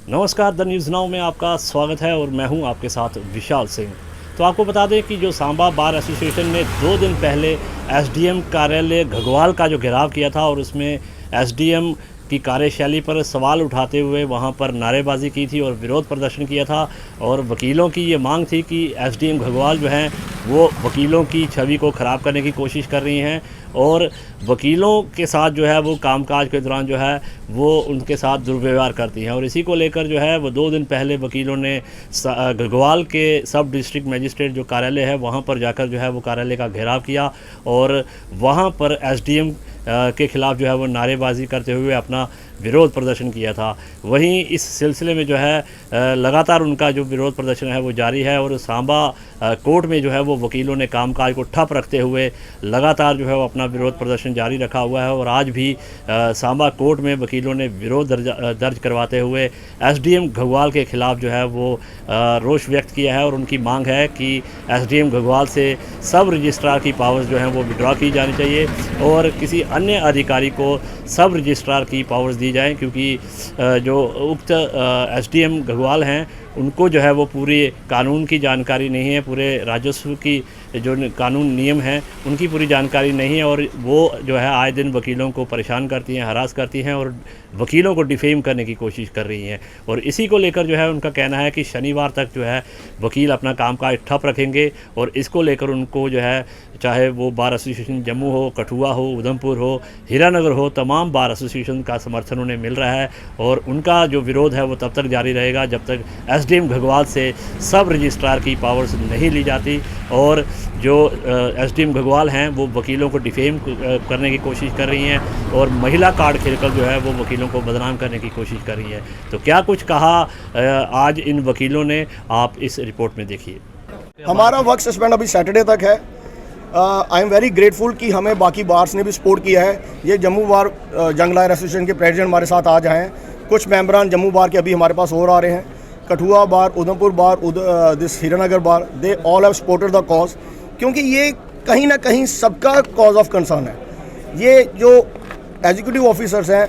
नमस्कार, the news now में आपका स्वागत है और मैं हूं आपके साथ विशाल सिंह। तो आपको बता दें कि जो सांबा बार एसोसिएशन ने 2 दिन पहले एसडीएम कार्यालय घगवाल का जो घेराव किया था और उसमें एसडीएम की कार्यशैली पर सवाल उठाते हुए वहां पर नारेबाजी की थी और विरोध प्रदर्शन किया था। और वकीलों की ये मांग थी कि एसडीएम घगवाल जो हैं वो वकीलों की छवि को ख़राब करने की कोशिश कर रही हैं और वकीलों के साथ जो है वो कामकाज के दौरान जो है वो उनके साथ दुर्व्यवहार करती हैं। और इसी को लेकर जो है वो 2 दिन पहले वकीलों ने घगवाल के सब डिस्ट्रिक्ट मजिस्ट्रेट जो कार्यालय है वहाँ पर जाकर जो है वो कार्यालय का घेराव किया और वहाँ पर एसडीएम के ख़िलाफ़ जो है वो नारेबाजी करते हुए अपना विरोध प्रदर्शन किया था। वहीं इस सिलसिले में जो है लगातार उनका जो विरोध प्रदर्शन है वो जारी है और सांबा कोर्ट में जो है वो वकीलों ने कामकाज को ठप रखते हुए लगातार जो है वो अपना विरोध प्रदर्शन जारी रखा हुआ है। और आज भी सांबा कोर्ट में वकीलों ने विरोध दर्ज करवाते हुए एसडीएम घगवाल के ख़िलाफ़ जो है वो रोष व्यक्त किया है और उनकी मांग है कि एसडीएम घगवाल से सब रजिस्ट्रार की पावर्स जो हैं वो विड्रॉ की जानी चाहिए और किसी अन्य अधिकारी को सब रजिस्ट्रार की पावर्स दी जाएं, क्योंकि जो उक्त एसडीएम घगवाल हैं उनको जो है वो पूरी कानून की जानकारी नहीं है, पूरे राजस्व की जो कानून नियम हैं उनकी पूरी जानकारी नहीं है और वो जो है आए दिन वकीलों को परेशान करती हैं, हरास करती हैं और वकीलों को डिफेम करने की कोशिश कर रही हैं। और इसी को लेकर जो है उनका कहना है कि शनिवार तक जो है वकील अपना कामकाज ठप रखेंगे और इसको लेकर उनको जो है चाहे वो बार एसोसिएशन जम्मू हो, कठुआ हो, उधमपुर हो, हीरानगर हो, तमाम बार एसोसिएशन का समर्थन उन्हें मिल रहा है और उनका जो विरोध है वो तब तक जारी रहेगा जब तक एसडीएम घगवाल से सब रजिस्ट्रार की पावर्स नहीं ली जाती। और जो एसडीएम घगवाल हैं वो वकीलों को डिफेम करने की कोशिश कर रही हैं और महिला कार्ड खेलकर जो है वो वकीलों को बदनाम करने की कोशिश कर रही हैं। तो क्या कुछ कहा आज इन वकीलों ने, आप इस रिपोर्ट में देखिए। हमारा वर्क सस्पेंड अभी सैटरडे तक है। आई एम वेरी ग्रेटफुल कि हमें बाकी बार्स ने भी सपोर्ट किया है। ये जम्मू बार जंग लायर एसोसिएशन के प्रेसिडेंट हमारे साथ आज आए हैं, कुछ मेंबरान जम्मू बार के अभी हमारे पास और आ रहे हैं, Kathua bar, Udhampur bar, this Hiranagar bar, they all have supported the cause, क्योंकि ये कहीं ना कहीं सबका कॉज ऑफ कंसर्न है। ये जो एग्जीक्यूटिव ऑफिसर्स हैं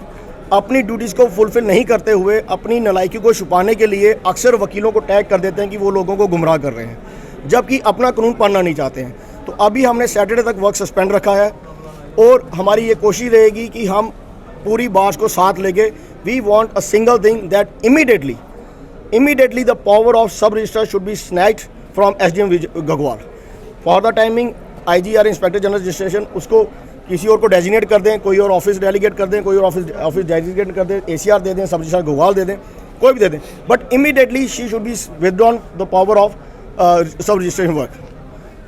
अपनी ड्यूटीज़ को फुलफिल नहीं करते हुए अपनी नालायकी को छुपाने के लिए अक्सर वकीलों को टैग कर देते हैं कि वो लोगों को गुमराह कर रहे हैं, जबकि अपना कानून पढ़ना नहीं चाहते हैं। तो अभी हमने सैटरडे तक वर्क सस्पेंड रखा है और हमारी ये कोशिश रहेगी कि हम पूरी बार्स को साथ लेके we want a single thing that immediately the power of sub registrar should be snatched from SDM Ghagwal. For the timing IGR inspector general registration उसको किसी और को डेजिग्नेट कर दें, कोई और ऑफिस डेलीगेट कर दें, कोई और ऑफिस डेजिग्नेट कर दें, ACR दे दें, सब रजिस्ट्रार घगवाल दे दें, कोई भी दे दें, but immediately she should be withdrawn the power of sub registration work.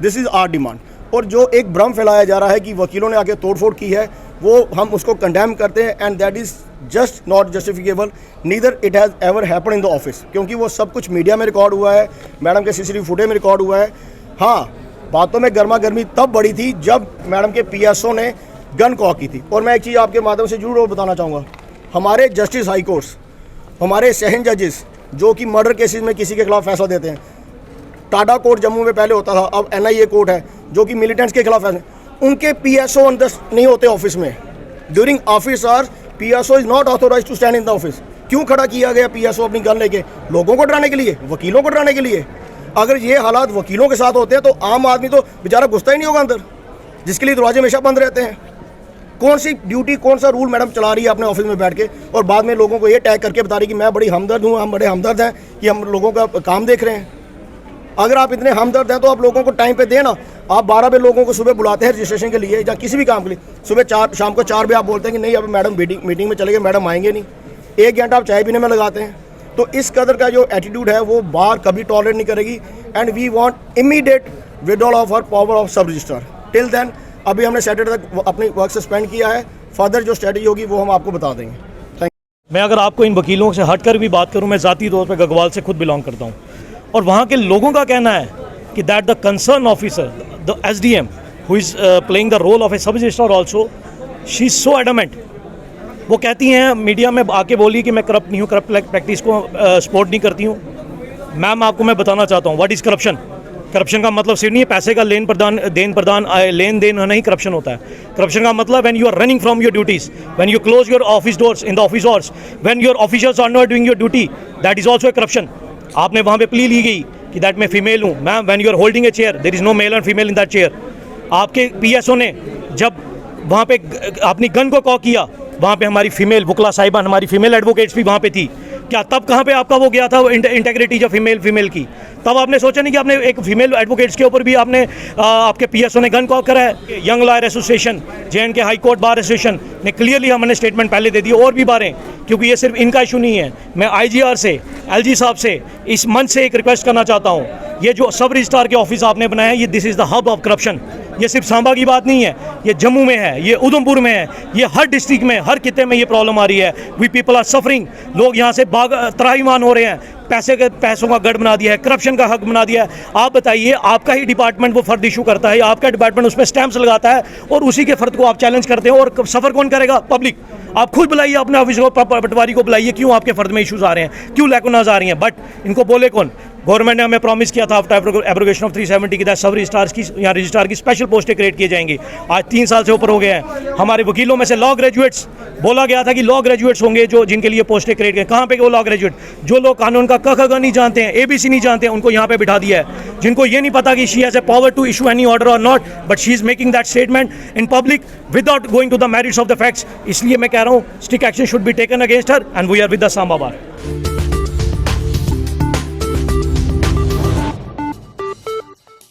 This is our demand. और जो एक भ्रम फैलाया जा रहा है कि वकीलों ने आके तोड़फोड़ की है, वो हम उसको कंडेम करते हैं and that is just not justifiable, neither it has ever happen in the office, क्योंकि वो सब कुछ मीडिया में रिकॉर्ड हुआ है, मैडम के CCTV फुटेज में रिकॉर्ड हुआ है। हाँ, बातों में गर्मा गर्मी तब बढ़ी थी जब मैडम के PSO ने गन कॉक की थी। और मैं एक चीज़ आपके माध्यम से जरूर बताना चाहूँगा, हमारे जस्टिस हाई कोर्ट्स, हमारे सेशन जजेस जो कि मर्डर केसेस में किसी के खिलाफ फैसला देते हैं, टाडा कोर्ट जम्मू में पहले होता था, अब NIA कोर्ट है जो कि मिलिटेंट्स के खिलाफ फैसले, उनके PSO अंदर नहीं होते ऑफिस में। During office hours PSO is not authorize to stand in the office. क्यों खड़ा किया गया PSO अपनी गन लेके? लोगों को डराने के लिए, वकीलों को डराने के लिए। अगर ये हालात वकीलों के साथ होते हैं तो आम आदमी तो बेचारा घुसता ही नहीं होगा अंदर, जिसके लिए दरवाजे हमेशा बंद रहते हैं। कौन सी ड्यूटी, कौन सा रूल मैडम चला रही है अपने ऑफिस में बैठ के और बाद में लोगों को ये टैग करके बता रही कि मैं बड़ी हमदर्द हूँ, हम बड़े हमदर्द हैं कि हम लोगों का काम देख रहे हैं। अगर आप इतने हमदर्द हैं तो आप लोगों को टाइम पे दें ना। आप 12 बजे लोगों को सुबह बुलाते हैं रजिस्ट्रेशन के लिए या किसी भी काम के लिए, सुबह शाम को 4 बजे आप बोलते हैं कि नहीं अब मैडम मीटिंग में चले गए, मैडम आएंगे नहीं। 1 घंटा आप चाय पीने में लगाते हैं। तो इस कदर का जो एटीट्यूड है वो बार कभी टॉलरेट नहीं करेगी and we want immediate withdrawal of her power of sub registrar. Till then अभी हमने सैटरडे तक अपनी वर्क सस्पेंड किया है, फर्दर जो स्ट्रेटजी होगी वो हम आपको बता देंगे। मैं अगर आपको इन वकीलों से हटकर भी बात करूं, मैं ज़ाती तौर पर घगवाल से खुद बिलोंग करता हूं और वहाँ के लोगों का कहना है कि that the concern officer, the SDM who is playing the role of a sub registrar also, she is so adamant. वो कहती हैं मीडिया में आके बोली कि मैं करप्ट नहीं हूँ, करप्ट प्रैक्टिस को सपोर्ट नहीं करती हूँ। मैम आपको मैं बताना चाहता हूँ व्हाट इज़ करप्शन। करप्शन का मतलब सिर्फ नहीं है पैसे का लेन देन नहीं करप्शन होता है। करप्शन का मतलब when you are running from your duties, when you close your office doors in the office hours, when your officials are not doing your duty, that is also a corruption. आपने वहाँ पे plea ली गई कि that मैं female हूँ, ma'am when you are holding a chair there is no male and female in that chair. आपके PSO ने जब वहाँ पे अपनी गन को कॉक किया, वहाँ पे हमारी फीमेल वकला साहिबान, हमारी फीमेल एडवोकेट्स भी वहाँ पे थी, क्या तब कहाँ पे आपका वो गया था वो इंटेग्रिटी जो फीमेल की? तब आपने सोचा नहीं कि आपने एक फीमेल एडवोकेट्स के ऊपर भी आपने आपके पीएसओ ने गन कॉक करा है? Young lawyer association, JNK high court bar association ने क्लियरली हमने स्टेटमेंट पहले दे दी, और भी बारें, क्योंकि ये सिर्फ इनका इशू नहीं है। मैं IGR से, LG साहब से इस मंच से एक रिक्वेस्ट करना चाहता हूँ, ये जो सब रजिस्ट्रार के ऑफिस आपने बनाया है, ये this is the hub of corruption. ये सिर्फ सांबा की बात नहीं है, ये जम्मू में है, ये उधमपुर में है, ये हर डिस्ट्रिक्ट में, हर खिते में ये प्रॉब्लम आ रही है। वी पीपल आर सफरिंग, लोग यहाँ से त्राहीमाम हो रहे हैं, पैसों का गढ़ बना दिया है, करप्शन का हक बना दिया है। आप बताइए, आपका ही डिपार्टमेंट वो फर्द इशू करता है, आपका डिपार्टमेंट उसमें स्टैंप्स लगाता है और उसी के फर्द को आप चैलेंज करते हैं, और सफ़र कौन करेगा? पब्लिक। आप खुद बुलाइए अपने ऑफिस को, पटवारी को बुलाइए, क्यों आपके फर्द में इशूज़ आ रहे हैं, क्यों लैकुनाज आ रही हैं, बट इनको बोले कौन? गवर्नमेंट ने हमें प्रॉमिस किया था आफ्टर एब्रोगेशन ऑफ 370 की सब रजिस्ट्रार की या रजिस्ट्रार की स्पेशल पोस्टें क्रिएट की जाएंगी। आज 3 साल से ऊपर हो गए हैं। हमारे वकीलों में से लॉ ग्रेजुएट्स, बोला गया था कि लॉ ग्रेजुएट्स होंगे जो जिनके लिए पोस्टें क्रिएट करें। कहाँ पे वो लॉ ग्रेजुएट? जो लोग कानून का क ख ग नहीं जानते हैं, ABC नहीं जानते हैं, उनको यहाँ पे बिठा दिया है। जिनको ये नहीं पता कि she has a power to issue any order और not, but she is making that statement in public without going to the merits of the facts. इसलिए मैं कह रहा हूँ strict action should be taken against her and we are with the Samba bar.